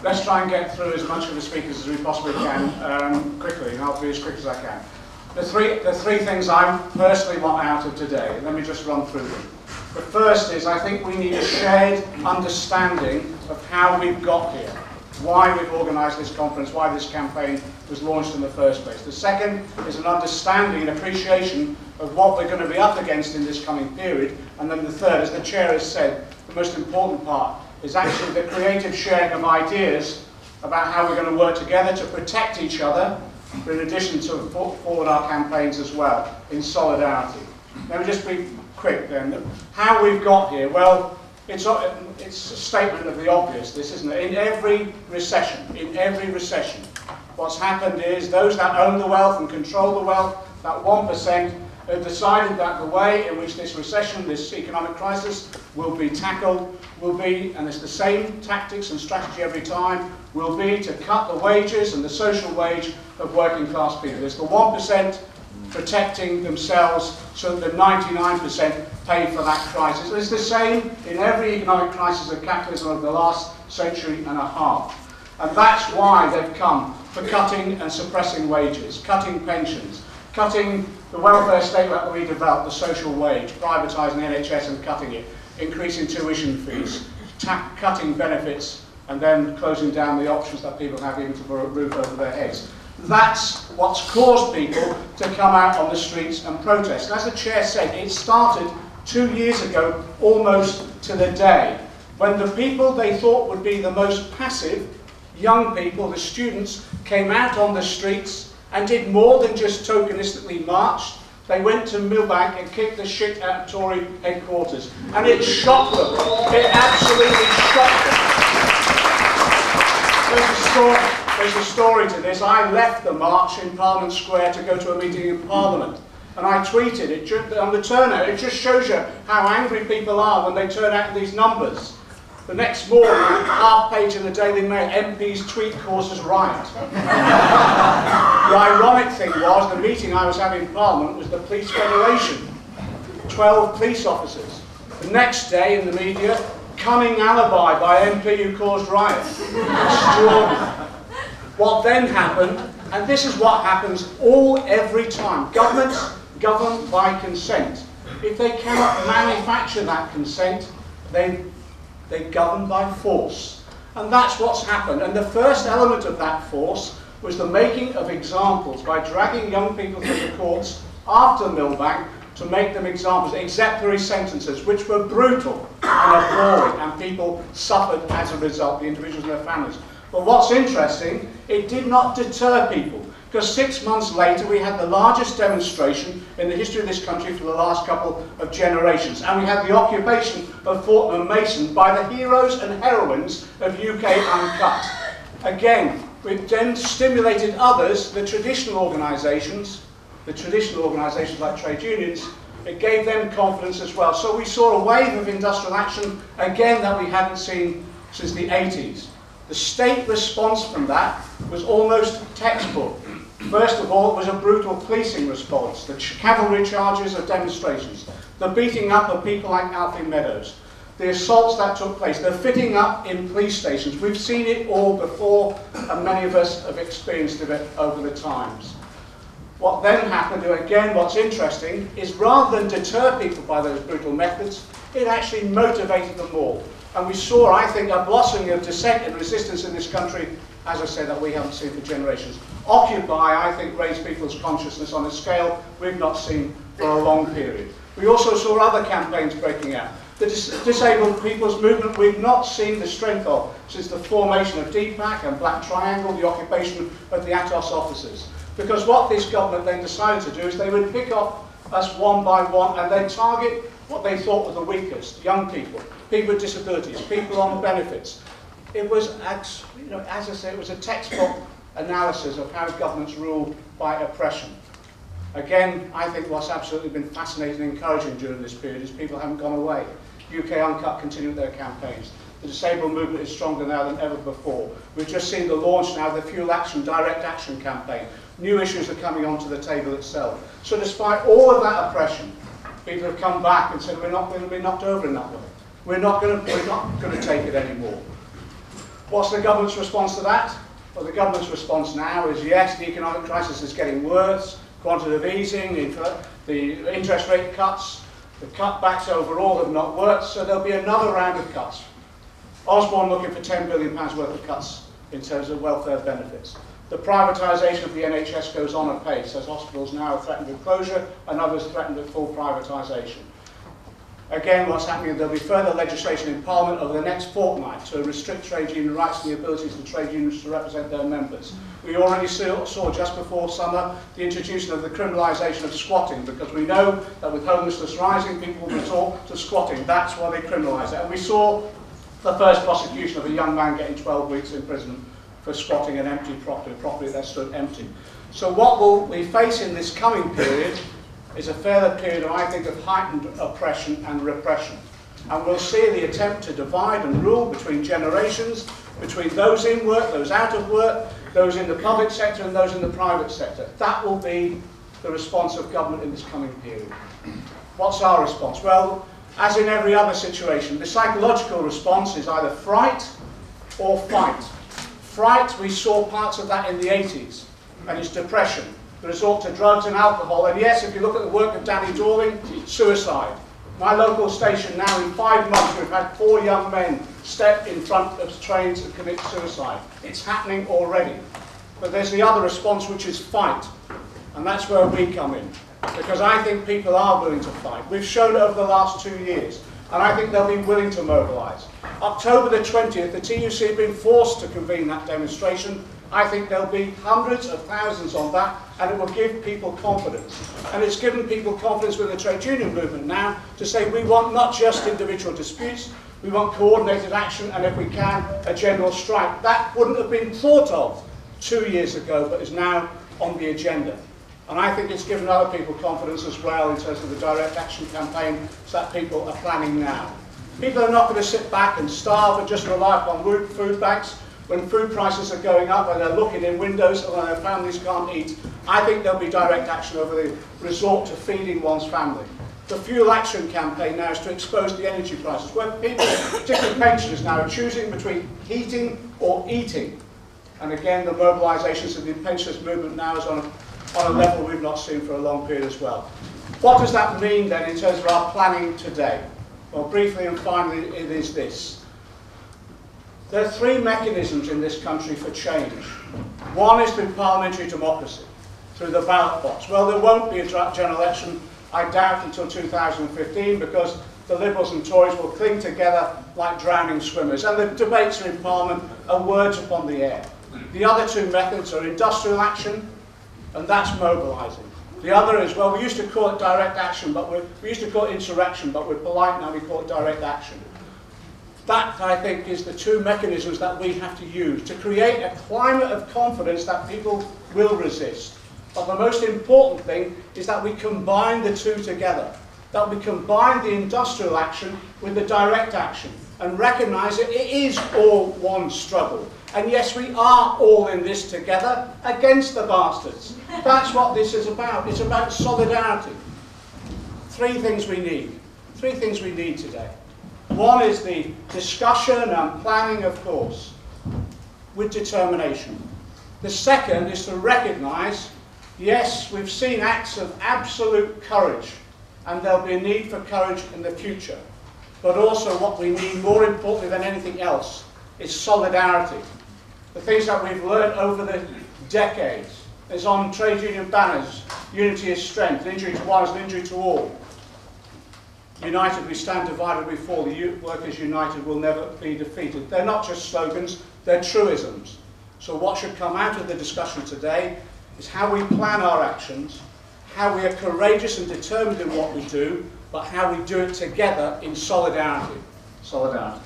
Let's try and get through as much of the speakers as we possibly can quickly, and I'll be as quick as I can. The three things I personally want out of today, let me just run through them. The first is, I think we need a shared understanding of how we've got here, why we've organised this conference, why this campaign was launched in the first place. The second is an understanding and appreciation of what we're going to be up against in this coming period. And then the third, as the chair has said, the most important part is actually the creative sharing of ideas about how we're going to work together to protect each other, but in addition to forward our campaigns as well, in solidarity. Let me just be quick then. How we've got here, well, it's a statement of the obvious, this, isn't it? In every recession, what's happened is those that own the wealth and control the wealth, that 1%, have decided that the way in which this recession, this economic crisis, will be tackled, will be, and it's the same tactics and strategy every time, will be to cut the wages and the social wage of working class people. It's the 1% protecting themselves so that the 99% pay for that crisis. It's the same in every economic crisis of capitalism of the last century and a half. And that's why they've come for cutting and suppressing wages, cutting pensions, cutting the welfare state that we developed, the social wage, privatising the NHS and cutting it, increasing tuition fees, cutting benefits, and then closing down the options that people have even to put a roof over their heads. That's what's caused people to come out on the streets and protest. And as the chair said, it started 2 years ago, almost to the day, when the people they thought would be the most passive, young people, the students, came out on the streets and did more than just tokenistically march. They went to Millbank and kicked the shit out of Tory headquarters. And it shocked them. It absolutely shocked them. There's a story to this. I left the march in Parliament Square to go to a meeting in Parliament. And I tweeted it on the turnout. It just shows you how angry people are when they turn out in these numbers. The next morning, half page in the Daily Mail, MP's tweet causes riot. The ironic thing was, the meeting I was having in Parliament was the Police Federation. 12 police officers. The next day in the media, cunning alibi by MP who caused riot. Extraordinary. What then happened, and this is what happens every time. Governments govern by consent. If they cannot manufacture that consent, they govern by force. And that's what's happened. And the first element of that force was the making of examples by dragging young people through the courts after Millbank to make them examples, exemplary sentences, which were brutal and appalling, and people suffered as a result, the individuals and their families. But what's interesting, it did not deter people, because 6 months later we had the largest demonstration in the history of this country for the last couple of generations, and we had the occupation of Fortnum and Mason by the heroes and heroines of UK Uncut. Again, we've then stimulated others, the traditional organisations like trade unions. It gave them confidence as well. So we saw a wave of industrial action, again, that we hadn't seen since the 80s. The state response from that was almost textbook. First of all, it was a brutal policing response, the cavalry charges of demonstrations, the beating up of people like Alfie Meadows, the assaults that took place, the fitting up in police stations. We've seen it all before, and many of us have experienced it over the times. What then happened, again, what's interesting, is rather than deter people by those brutal methods, it actually motivated them more. And we saw, I think, a blossoming of dissent and resistance in this country, as I said, that we haven't seen for generations. Occupy, I think, raised people's consciousness on a scale we've not seen for a long period. We also saw other campaigns breaking out. The disabled people's movement we've not seen the strength of since the formation of DPAC and Black Triangle, the occupation of the Atos offices. Because what this government then decided to do is they would pick off us one by one and then target what they thought were the weakest, young people, people with disabilities, people on benefits. It was, as I say, it was a textbook analysis of how governments rule by oppression. Again, I think what's absolutely been fascinating and encouraging during this period is people haven't gone away. UK Uncut continue their campaigns. The disabled movement is stronger now than ever before. We've just seen the launch now of the Fuel Action, Direct Action campaign. New issues are coming onto the table itself. So despite all of that oppression, people have come back and said, we're not going to be knocked over in that way. We're not going to take it anymore. What's the government's response to that? Well, the government's response now is, yes, the economic crisis is getting worse, quantitative easing, the interest rate cuts, the cutbacks overall have not worked, so there'll be another round of cuts. Osborne looking for £10 billion worth of cuts in terms of welfare benefits. The privatisation of the NHS goes on apace, as hospitals now are threatened with closure and others threatened with full privatisation. Again, what's happening, there'll be further legislation in Parliament over the next fortnight to restrict trade union rights and the abilities of trade unions to represent their members. We already saw just before summer the introduction of the criminalisation of squatting, because we know that with homelessness rising, people resort to squatting. That's why they criminalise it. And we saw the first prosecution of a young man getting 12 weeks in prison for squatting an empty property that stood empty. So what we face in this coming period is a further period, I think, of heightened oppression and repression. And we'll see the attempt to divide and rule between generations, between those in work, those out of work, those in the public sector and those in the private sector. That will be the response of government in this coming period. What's our response? Well, as in every other situation, the psychological response is either fright or fight. Fright, we saw parts of that in the 80s, and it's depression, the resort to drugs and alcohol, and yes, if you look at the work of Danny Dorling, suicide. My local station now, in 5 months, we've had 4 young men step in front of trains and commit suicide. It's happening already. But there's the other response, which is fight, and that's where we come in. Because I think people are willing to fight. We've shown it over the last 2 years, and I think they'll be willing to mobilise. October the 20th, the TUC have been forced to convene that demonstration. I think there'll be hundreds of thousands on that, and it will give people confidence. And it's given people confidence with the trade union movement now to say we want not just individual disputes, we want coordinated action, and if we can, a general strike. That wouldn't have been thought of 2 years ago, but is now on the agenda. And I think it's given other people confidence as well in terms of the direct action campaign that people are planning now. People are not going to sit back and starve and just rely upon food banks when food prices are going up and they're looking in windows and their families can't eat. I think there'll be direct action over the resort to feeding one's family. The fuel action campaign now is to expose the energy prices, where people, particularly pensioners now, are choosing between heating or eating. And again, the mobilisations of the pensioners movement now is on a level we've not seen for a long period as well. What does that mean then in terms of our planning today? Well, briefly and finally, it is this. There are 3 mechanisms in this country for change. One is through parliamentary democracy, through the ballot box. Well, there won't be a general election, I doubt, until 2015, because the Liberals and Tories will cling together like drowning swimmers. And the debates in Parliament are words upon the air. The other 2 methods are industrial action, and that's mobilising. The other is, well, we used to call it direct action, but we used to call it insurrection, but we're polite now, we call it direct action. That, I think, is the 2 mechanisms that we have to use to create a climate of confidence that people will resist. But the most important thing is that we combine the 2 together, that we combine the industrial action with the direct action and recognise that it is all one struggle. And yes, we are all in this together against the bastards. That's what this is about. It's about solidarity. 3 things we need. 3 things we need today. One is the discussion and planning, of course, with determination. The second is to recognise, yes, we've seen acts of absolute courage, and there'll be a need for courage in the future. But also what we need, more importantly than anything else, is solidarity. The things that we've learned over the decades is on trade union banners, unity is strength, an injury to one is an injury to all. United we stand, divided we fall. The workers united will never be defeated. They're not just slogans, they're truisms. So what should come out of the discussion today is how we plan our actions, how we are courageous and determined in what we do, but how we do it together in solidarity. Solidarity.